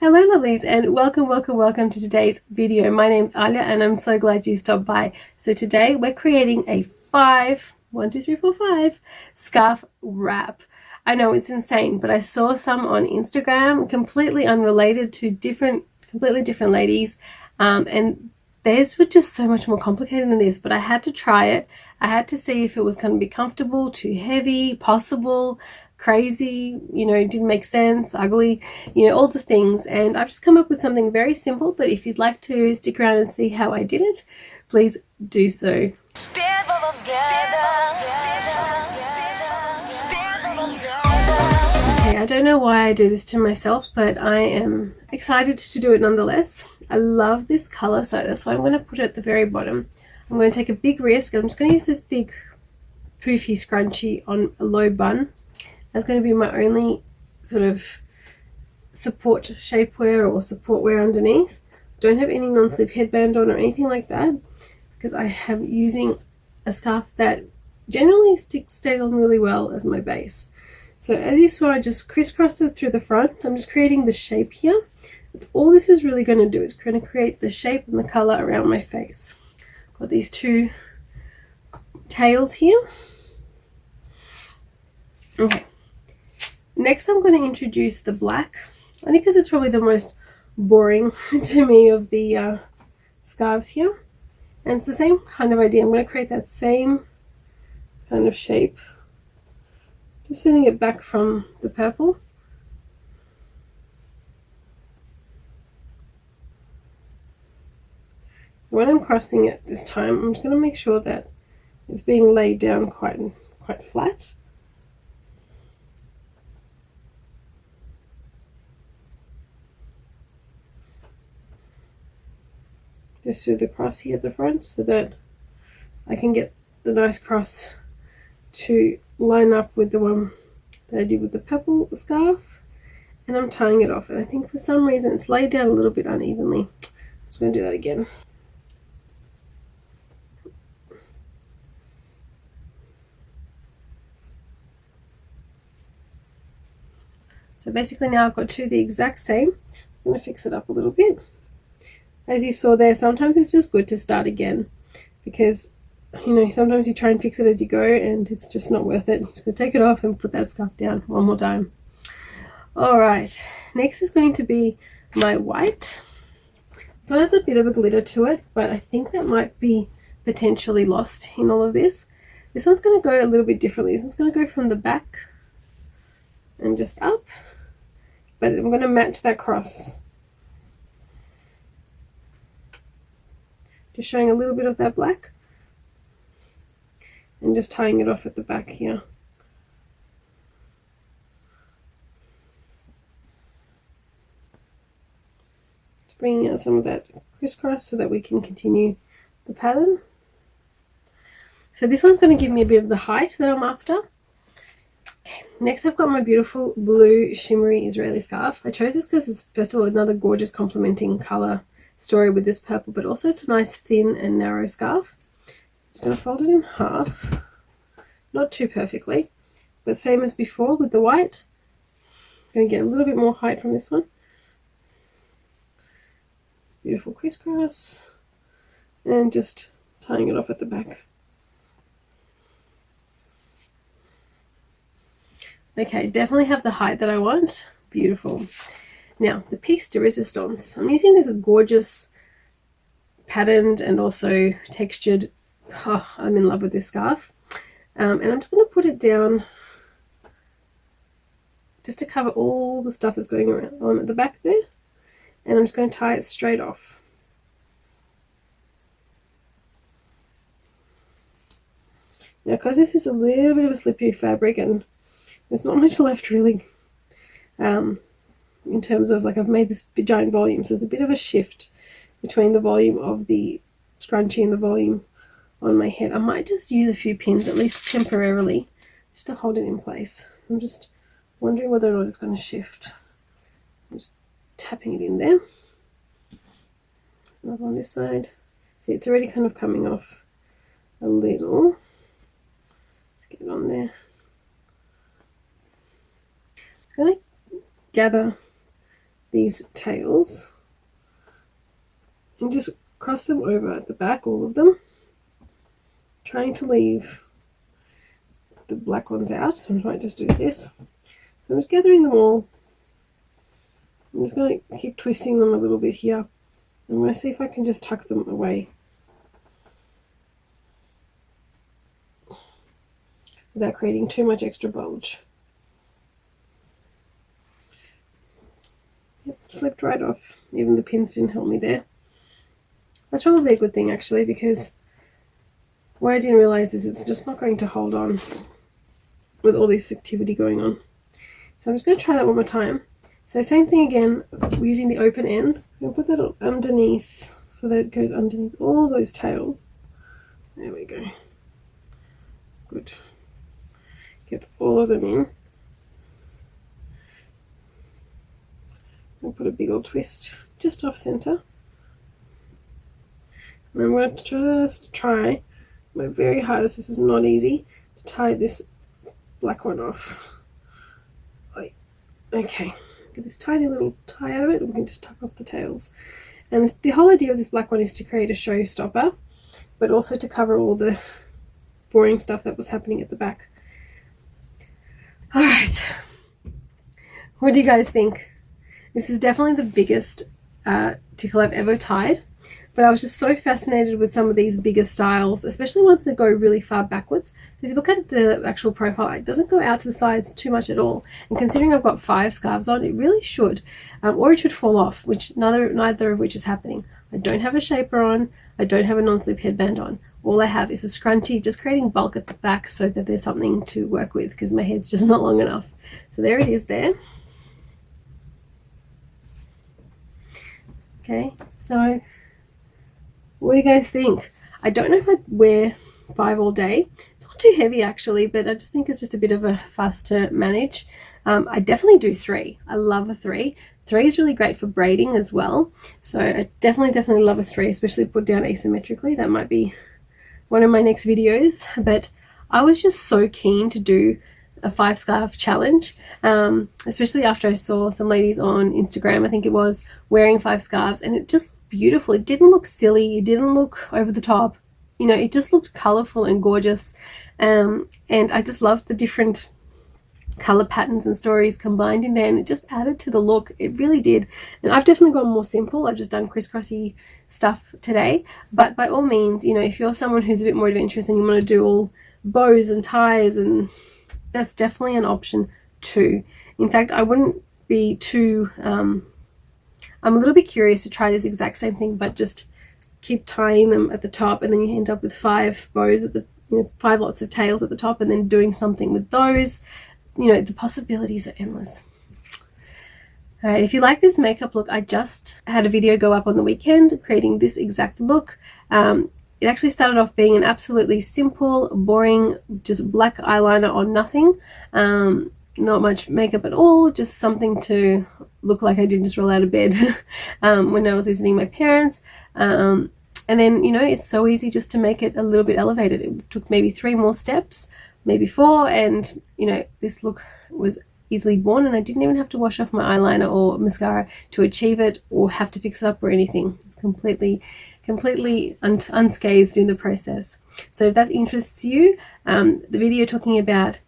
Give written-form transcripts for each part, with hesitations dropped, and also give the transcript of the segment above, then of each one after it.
Hello lovelies, and welcome to today's video. My name's Alya and I'm so glad you stopped by. So today we're creating a 5 scarf wrap. I know it's insane, but I saw some on Instagram completely unrelated to completely different ladies, and theirs were just so much more complicated than this, but I had to try it. I had to see if it was going to be comfortable, too heavy, possible, crazy, didn't make sense, ugly, all the things. And I've just come up with something very simple, but if you'd like to stick around and see how I did it, please do so. Okay, I don't know why I do this to myself, but I am excited to do it nonetheless. I love this color, so that's why I'm going to put it at the very bottom. I'm going to take a big risk. I'm just going to use this big poofy scrunchie on a low bun. That's going to be my only sort of support shapewear or support wear underneath. Don't have any non-slip headband on or anything like that, because I am using a scarf that generally stays on really well as my base. So as you saw, I just crisscrossed it through the front. I'm just creating the shape here. That's all this is really going to do, is going to create the shape and the color around my face. Got these two tails here. Okay. Next, I'm going to introduce the black, only because it's probably the most boring to me of the scarves here. And it's the same kind of idea. I'm going to create that same kind of shape, just setting it back from the purple. When I'm crossing it this time, I'm just going to make sure that it's being laid down quite flat. Just through the cross here at the front, so that I can get the nice cross to line up with the one that I did with the purple scarf. And I'm tying it off, and I think for some reason it's laid down a little bit unevenly. I'm just going to do that again. So basically now I've got two the exact same. I'm going to fix it up a little bit. As you saw there, sometimes it's just good to start again, because sometimes you try and fix it as you go and it's just not worth it. Just going to take it off and put that scarf down one more time. Alright, next is going to be my white. This one has a bit of a glitter to it, but I think that might be potentially lost in all of this. This one's going to go a little bit differently. This one's going to go from the back and just up, but I'm going to match that cross. Just showing a little bit of that black and just tying it off at the back here. Just bringing out some of that crisscross so that we can continue the pattern. So this one's going to give me a bit of the height that I'm after. Okay, next I've got my beautiful blue shimmery Israeli scarf. I chose this because it's, first of all, another gorgeous complementing color story with this purple, but also it's a nice thin and narrow scarf. Just going to fold it in half, not too perfectly, but same as before with the white. Going to get a little bit more height from this one. Beautiful crisscross, and just tying it off at the back. Okay, definitely have the height that I want. Beautiful. Now, the piece de resistance. I'm using this gorgeous patterned and also textured, I'm in love with this scarf. And I'm just going to put it down just to cover all the stuff that's going around on at the back there. And I'm just going to tie it straight off. Now, because this is a little bit of a slippery fabric and there's not much left really, in terms of, like, I've made this giant volume, so there's a bit of a shift between the volume of the scrunchie and the volume on my head. I might just use a few pins, at least temporarily, just to hold it in place. I'm just wondering whether or not it's going to shift. I'm just tapping it in there. There's another on this side. See, it's already kind of coming off a little. Let's get it on there. I'm going to gather these tails and just cross them over at the back, all of them, trying to leave the black ones out. So I might just do this. So I'm just gathering them all. I'm just going to keep twisting them a little bit here. I'm going to see if I can just tuck them away without creating too much extra bulge. Yep, slipped right off. Even the pins didn't help me there. That's probably a good thing actually, because what I didn't realize is it's just not going to hold on with all this activity going on. So I'm just going to try that one more time. So same thing again, using the open end. So I'm going to put that underneath so that it goes underneath all those tails. There we go. Good. Gets all of them in. I'll put a big old twist just off center. And I'm going to just try my very hardest, this is not easy, to tie this black one off. Okay, get this tiny little tie out of it and we can just tuck off the tails. And the whole idea of this black one is to create a showstopper, but also to cover all the boring stuff that was happening at the back. Alright, what do you guys think? This is definitely the biggest tickle I've ever tied. But I was just so fascinated with some of these bigger styles, especially ones that go really far backwards. So if you look at the actual profile, it doesn't go out to the sides too much at all. And considering I've got 5 scarves on, it really should. Or it should fall off, which neither of which is happening. I don't have a shaper on. I don't have a non-slip headband on. All I have is a scrunchie, just creating bulk at the back so that there's something to work with, because my head's just not long enough. So there it is there. Okay, so what do you guys think? I don't know if I'd wear 5 all day. It's not too heavy actually, but I just think it's just a bit of a fuss to manage. I definitely do 3. I love a 3. 3 is really great for braiding as well. So I definitely love a 3, especially put down asymmetrically. That might be one of my next videos. But I was just so keen to do a 5 scarf challenge, especially after I saw some ladies on Instagram, I think it was, wearing 5 scarves, and it just beautiful. It didn't look silly, it didn't look over the top, you know, it just looked colorful and gorgeous, and I just loved the different color patterns and stories combined in there, and it just added to the look. It really did. And I've definitely gone more simple. I've just done crisscrossy stuff today, but by all means, you know, if you're someone who's a bit more adventurous and you want to do all bows and ties, and that's definitely an option too. In fact, I wouldn't be too I'm a little bit curious to try this exact same thing, but just keep tying them at the top, and then you end up with 5 bows at the, you know, 5 lots of tails at the top, and then doing something with those. You know, the possibilities are endless. All right, if you like this makeup look, I just had a video go up on the weekend creating this exact look. It actually started off being an absolutely simple, boring, just black eyeliner on nothing. Not much makeup at all, just something to look like I didn't just roll out of bed when I was visiting my parents. And then, you know, it's so easy just to make it a little bit elevated. It took maybe 3 more steps, maybe 4, and, you know, this look was easily born, and I didn't even have to wash off my eyeliner or mascara to achieve it or have to fix it up or anything. It's completely unscathed in the process. So if that interests you, the video talking about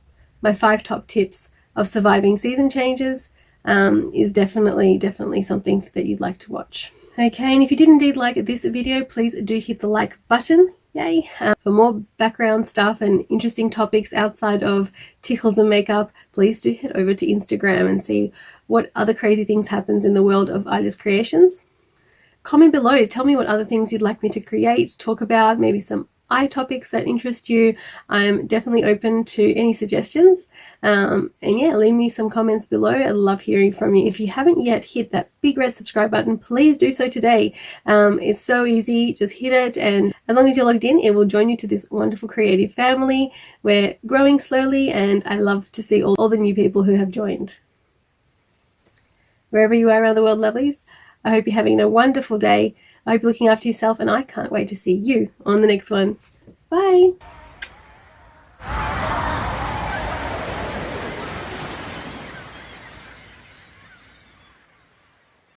my 5 top tips of surviving season changes is definitely something that you'd like to watch. Okay, and if you did indeed like this video, please do hit the like button. Yay! For more background stuff and interesting topics outside of tickles and makeup, please do head over to Instagram and see what other crazy things happens in the world of Alya's creations. Comment below, tell me what other things you'd like me to create, talk about, maybe some eye topics that interest you. I'm definitely open to any suggestions, and yeah, leave me some comments below. I love hearing from you. If you haven't yet hit that big red subscribe button, please do so today. It's so easy, just hit it, and as long as you're logged in, it will join you to this wonderful creative family. We're growing slowly, and I love to see all the new people who have joined. Wherever you are around the world, lovelies, I hope you're having a wonderful day. I hope you're looking after yourself, and I can't wait to see you on the next one. Bye!